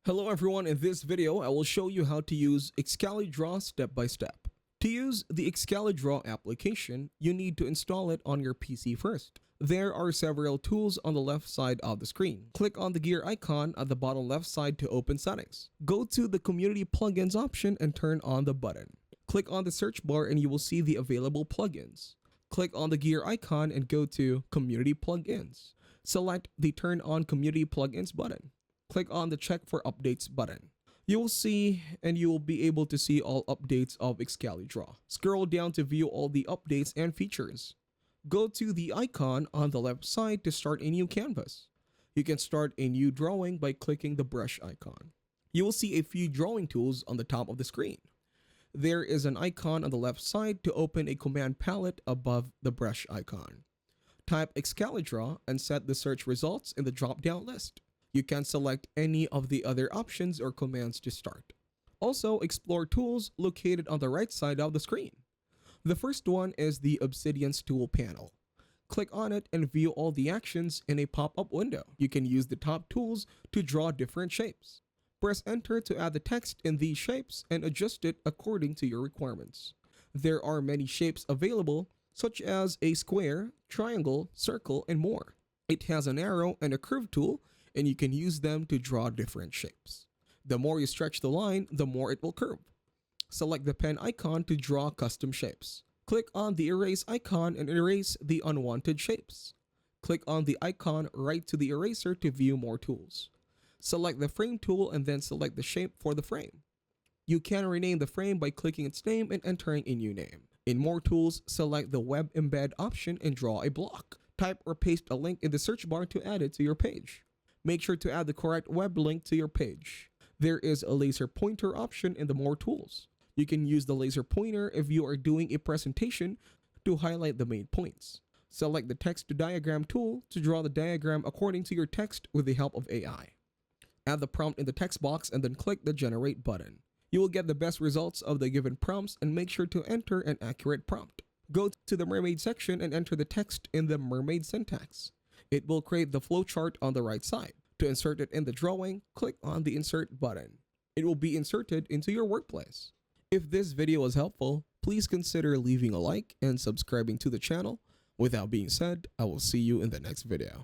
Hello everyone, in this video I will show you how to use Excalidraw step by step. To use the Excalidraw application, you need to install it on your PC first. There are several tools on the left side of the screen. Click on the gear icon at the bottom left side to open settings. Go to the community plugins option and turn on the button. Click on the search bar and you will see the available plugins. Click on the gear icon and go to community plugins. Select the turn on community plugins button. Click on the check for updates button. You will see and you will be able to see all updates of Excalidraw. Scroll down to view all the updates and features. Go to the icon on the left side to start a new canvas. You can start a new drawing by clicking the brush icon. You will see a few drawing tools on the top of the screen. There is an icon on the left side to open a command palette above the brush icon. Type Excalidraw and set the search results in the drop-down list. You can select any of the other options or commands to start. Also, explore tools located on the right side of the screen. The first one is the Obsidian's tool panel. Click on it and view all the actions in a pop-up window. You can use the top tools to draw different shapes. Press enter to add the text in these shapes and adjust it according to your requirements. There are many shapes available, such as a square, triangle, circle, and more. It has an arrow and a curve tool, and you can use them to draw different shapes. The more you stretch the line, the more it will curve. Select the pen icon to draw custom shapes. Click on the erase icon and erase the unwanted shapes. Click on the icon right to the eraser to view more tools. Select the frame tool and then select the shape for the frame. You can rename the frame by clicking its name and entering a new name. In more tools, select the web embed option and draw a block. Type or paste a link in the search bar to add it to your page. Make sure to add the correct web link to your page. There is a laser pointer option in the more tools. You can use the laser pointer if you are doing a presentation to highlight the main points. Select the text to diagram tool to draw the diagram according to your text with the help of AI. Add the prompt in the text box and then click the generate button. You will get the best results of the given prompts and make sure to enter an accurate prompt. Go to the mermaid section and enter the text in the mermaid syntax. It will create the flowchart on the right side. To insert it in the drawing, click on the insert button. It will be inserted into your workplace. If this video was helpful, please consider leaving a like and subscribing to the channel. With that being said, I will see you in the next video.